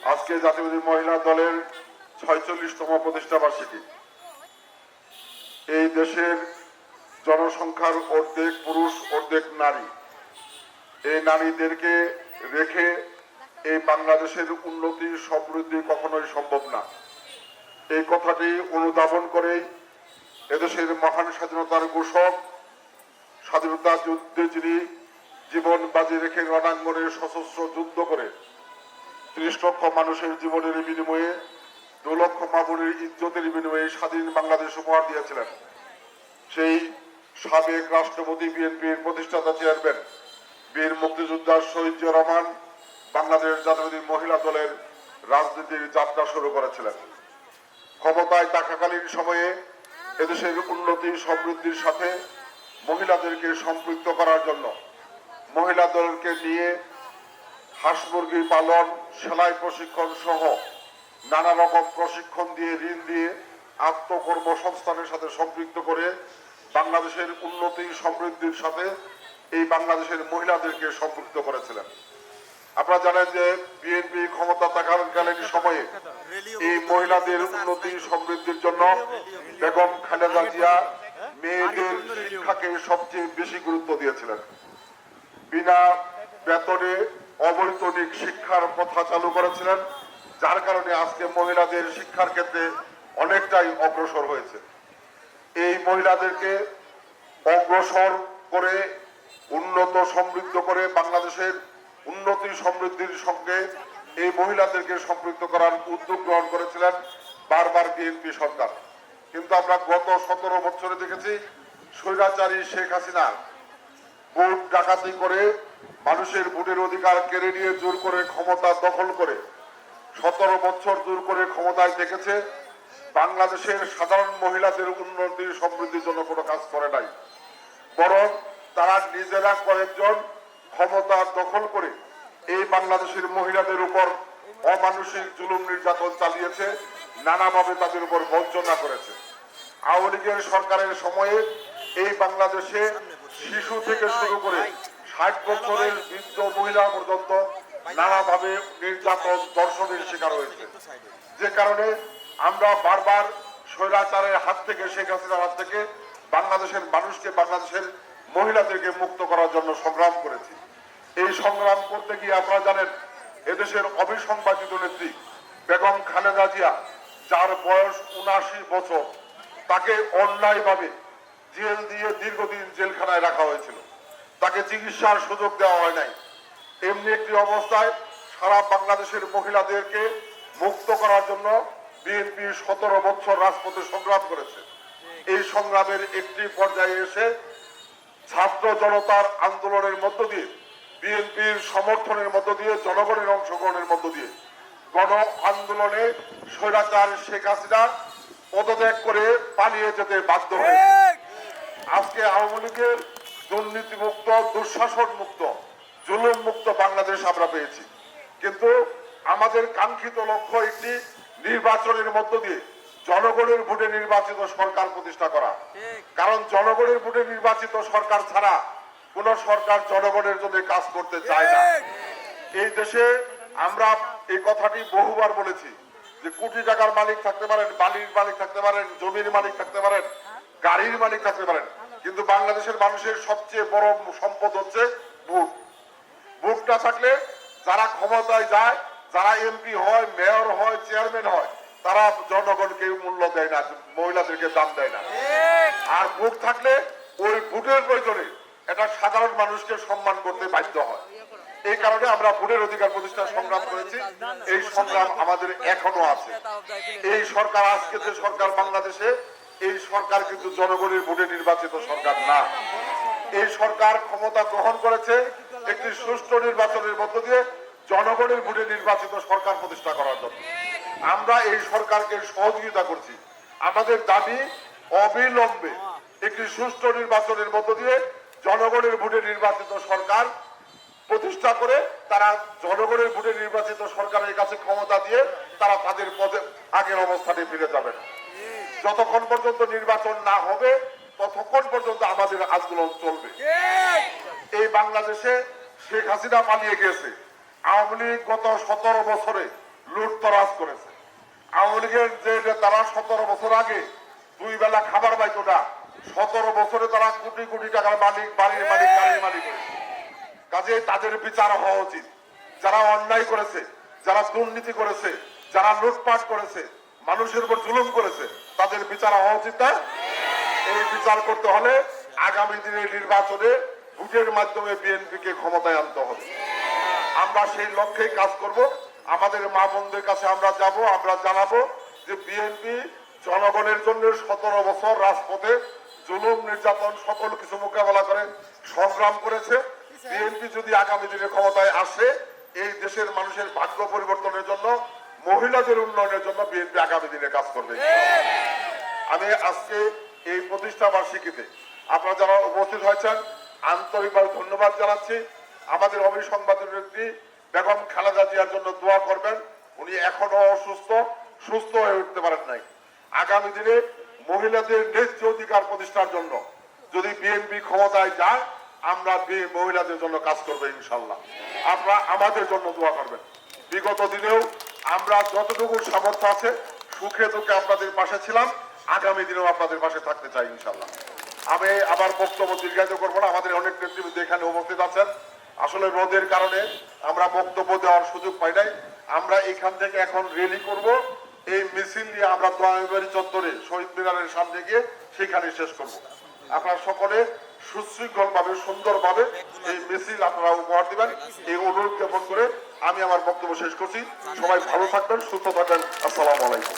আজকে জাতীয়বাদী মহিলা দলের ৪৬তম প্রতিষ্ঠা বার্ষিকী। এই দেশের জনসংখ্যার অর্ধেক পুরুষ অর্ধেক নারী। এই নারীদেরকে রেখে এই বাংলাদেশের উন্নতি সমৃদ্ধি কখনোই সম্ভব না। এই কথাটি অনুধাবন করেই এদেশের মহান স্বাধীনতার ঘোষক, স্বাধীনতা যুদ্ধে যিনি জীবন বাজি রেখে রণাঙ্গনে সশস্ত্র যুদ্ধ করে ৩০ লক্ষ মানুষের জীবনের বিনিময়ে ২ লক্ষ মা-বোনের ইজ্জতের বিনিময়ে স্বাধীন বাংলাদেশ উপহার দিয়েছিলেন সেই সাবেক রাষ্ট্রপতি, বিএনপির প্রতিষ্ঠাতা চেয়ারম্যান বীর মুক্তিযোদ্ধা শহীদ জিয়া রহমান বাংলাদেশ জাতীয়তাবাদী মহিলা দলের রাজনীতির যাত্রা শুরু করেছিলেন। ক্ষমতায় থাকাকালীন সময়ে এদেশের উন্নতি সমৃদ্ধির সাথে মহিলাদেরকে সম্পৃক্ত করার জন্য মহিলা দলকে নিয়ে হাঁস মুরগি পালন, সেলাই প্রশিক্ষণ সহ নানা রকম প্রশিক্ষণ দিয়ে, ঋণ দিয়ে আত্মকর্মসংস্থানের সাথে সম্পৃক্ত করে বাংলাদেশের উন্নতি সমৃদ্ধির সাথে এই বাংলাদেশের মহিলাদেরকে সম্পৃক্ত করেছিলেন। আপনারা জানেন যে বিএনপি ক্ষমতা থাকাকালীন সময়ে এই মহিলাদের উন্নতি সমৃদ্ধির জন্য বেগম খালেদা জিয়া মেয়েদের শিক্ষাকে সবচেয়ে বেশি গুরুত্ব দিয়েছিলেন। বিনা বেতনে অবৈতনিক শিক্ষার প্রথা চালু করেছিলেন, যার কারণে আজকে মহিলাদের শিক্ষার ক্ষেত্রে অনেকটাই অগ্রসর হয়েছে। এই মহিলাদেরকে অগ্রসর করে উন্নত সমৃদ্ধ করে বাংলাদেশের উন্নতি সমৃদ্ধির সঙ্গে এই মহিলাদেরকে সম্পৃক্ত করার উদ্যোগ গ্রহণ করেছিলেন বারবার বিএনপি সরকার। কিন্তু আমরা গত ১৭ বছরে দেখেছি স্বৈরাচারী শেখ হাসিনা ভোট ডাকাতি করে মানুষের ভোটের অধিকার কেড়ে নিয়ে জোর করে ক্ষমতা দখল করে ১৭ বছর জোর করে ক্ষমতায় দেখেছে। বাংলাদেশের সাধারণ মহিলাদের উন্নতি সমৃদ্ধির জন্য কোনো কাজ করে নাই, বরং তারা নিজেরা কয়েকজন ক্ষমতা দখল করে এই বাংলাদেশের মহিলাদের উপর অমানুষিক জুলুম নির্যাতন চালিয়েছে, নানাভাবে তাদের উপর বঞ্চনা করেছে। আওয়ামী লীগের সরকারের সময়ে এই বাংলাদেশে শিশু থেকে শুরু করে ৬০ বছরের বৃদ্ধ মহিলা পর্যন্ত নানাভাবে নির্যাতন, ধর্ষণের শিকার হয়েছে। যে কারণে আমরা বারবার স্বৈরাচারের হাত থেকে, শেখ হাসিনার হাত থেকে বাংলাদেশের মানুষকে, বাংলাদেশের মহিলাদেরকে মুক্ত করার জন্য সংগ্রাম করেছি। এই সংগ্রাম করতে গিয়ে আপনারা জানেন এদেশের অবিসংবাদিত নেত্রী বেগম খালেদা জিয়া, যার বয়স ৭৯ বছর, তাকে অন্যায়ভাবে জেল দিয়ে দীর্ঘদিন জেলখানায় রাখা হয়েছিল। তাকে চিকিৎসার সুযোগ দেওয়া হয় নাই। এমনি একটি অবস্থায় সারা বাংলাদেশের মহিলাদেরকে মুক্ত করার জন্য বিএনপি ১৭ বছর রাজপথে সংগ্রাম করেছে। এই সংগ্রামের একটি পর্যায়ে এসে ছাত্র জনতার আন্দোলনের মধ্য দিয়ে, বিএনপির সমর্থনের মধ্য দিয়ে, জনগণের অংশগ্রহণের মধ্য দিয়ে গণ আন্দোলনে স্বৈরাচার শেখ হাসিনা পদত্যাগ করে পালিয়ে যেতে বাধ্য হয়েছে। আজকে আওয়ামী লীগের দুর্নীতিমুক্ত, দুঃশাসন মুক্ত, জুলুম মুক্ত বাংলাদেশ আমরা পেয়েছি। কিন্তু আমাদের কাঙ্ক্ষিত লক্ষ্য একটি নির্বাচনের মধ্য দিয়ে জনগণের ভোটে নির্বাচিত সরকার প্রতিষ্ঠা করা। কারণ জনগণের ভোটে নির্বাচিত সরকার ছাড়া কোন সরকার জনগণের জন্য কাজ করতে চায় না। এই দেশে আমরা এই কথাটি বহুবার বলেছি যে কোটি টাকার মালিক থাকতে পারেন, বালির মালিক থাকতে পারেন, জমির মালিক থাকতে পারেন, গাড়ির মালিক থাকতে পারেন, কিন্তু বাংলাদেশের মানুষের সবচেয়ে বড় সম্পদ হচ্ছে ভোট। ভোট না থাকলে যারা ক্ষমতায় যায়, যারা এমপি হয়, মেয়র হয়, চেয়ারম্যান হয়, তারা জনগণকে মূল্য দেয় না, মহিলাদেরকে দাম দেয় না। আর ভোট থাকলে ওই ভোটের প্রয়োজনে এটা সাধারণ মানুষকে সম্মান করতে বাধ্য হয়। এই কারণে আমরা ভোটের অধিকার প্রতিষ্ঠার সংগ্রাম করেছি। এই সংগ্রাম আমাদের এখনো আছে। এই সরকার, আজকে যে সরকার বাংলাদেশে, এই সরকার কিন্তু জনগণের ভোটে নির্বাচিত সরকার না। এই সরকার ক্ষমতা গ্রহণ করেছে একটি সুষ্ঠু নির্বাচনের মধ্য দিয়ে জনগণের ভোটে নির্বাচিত সরকার প্রতিষ্ঠা করার জন্য। আমরা এই সরকারকে সহযোগিতা করছি। আমাদের দাবি অবিলম্বে একটি সুষ্ঠু নির্বাচনের মধ্য দিয়ে জনগণের ভোটে নির্বাচিত সরকার প্রতিষ্ঠা করে তারা জনগণের ভোটে নির্বাচিত সরকারের কাছে ক্ষমতা দিয়ে তারা তাদের পদে আগের অবস্থানে ফিরে যাবেন। যতক্ষণ পর্যন্ত নির্বাচন না হবে ততক্ষণ পর্যন্ত আমাদের আন্দোলন চলবে। এই বাংলাদেশে শেখ হাসিনা পালিয়ে গেছে। আওয়ামী লীগ গত 17 বছরে লুটতরাজ করেছে। আওয়ামী লীগের যে তারা 17 বছর আগে 2 বেলা খাবার পাইতো না, 17 বছরে তারা কোটি কোটি টাকার মালিক, বাড়ির মালিক, গাড়ির মালিক হয়েছে। কাজে তাদের বিচার হওয়া উচিত। যারা অন্যায় করেছে, যারা দুর্নীতি করেছে, যারা লুটপাট করেছে, মানুষের উপর জুলুম করেছে, তাদের বিচার হওয়া উচিত না? এই বিচার করতে হলে আগামী দিনের নির্বাচনে ভোটের মাধ্যমে বিএনপিকে ক্ষমতায় আনতে হবে। আমরা সেই লক্ষ্যেই কাজ করব। আমাদের মা বোনদের কাছে আমরা যাব, আমরা জানাবো যে বিএনপি জনগণের জন্য 17 বছর রাজপথে জুলুম, নির্যাতন সকল কিছু মোকাবেলা করে সংগ্রাম করেছে। বিএনপি যদি আগামী দিনে ক্ষমতায় আসে, এই দেশের মানুষের ভাগ্য পরিবর্তনের জন্য, মহিলাদের উন্নয়নের জন্য বিএনপি আগামী দিনে কাজ করবে। আমি আজকে এই প্রতিষ্ঠা বার্ষিকীতে আপনারা যারা উপস্থিত হয়েছেন আন্তরিকভাবে ধন্যবাদ জানাচ্ছি। আমাদের অভিসংবাদের নেত্রী বেগম খালেদা জিয়ার জন্য দোয়া করবেন। উনি এখনো অসুস্থ, সুস্থ হয়ে উঠতে পারেন নাই। আগামী দিনে মহিলাদের ন্যায্য অধিকার প্রতিষ্ঠার জন্য যদি বিএনপি ক্ষমতায় যায়, আমরা মহিলাদের জন্য কাজ করবো ইনশাল্লাহ। আপনারা আমাদের জন্য দোয়া করবেন। বিগত দিনেও আমরা যতটুকু সামর্থ্য আছে সুখে দুঃখে আপনাদের পাশে ছিলাম, আগামী দিনেও আপনাদের পাশে থাকতে চাই ইনশাল্লাহ। আমি আবার বক্তব্য দীর্ঘায়িত করবো না। আমাদের অনেক নেতৃবৃন্দ এখানে উপস্থিত আছেন। আসলে রোদের কারণে আমরা বক্তব্য দেওয়ার সুযোগ পাই নাই। আমরা এখান থেকে এখন র্যালি করব। এই মিছিল নিয়ে আমরা দোয়াইবাড়ি চত্বরে শহীদ মিনারের সামনে গিয়ে সেখানে শেষ করব। আপনারা সকলে সুশৃঙ্খল ভাবে, সুন্দরভাবে এই মিছিল আপনারা উপহার দিবেন, এই অনুরোধ জ্ঞাপন করে আমি আমার বক্তব্য শেষ করছি। সবাই ভালো থাকবেন, সুস্থ থাকবেন। আসসালামু আলাইকুম।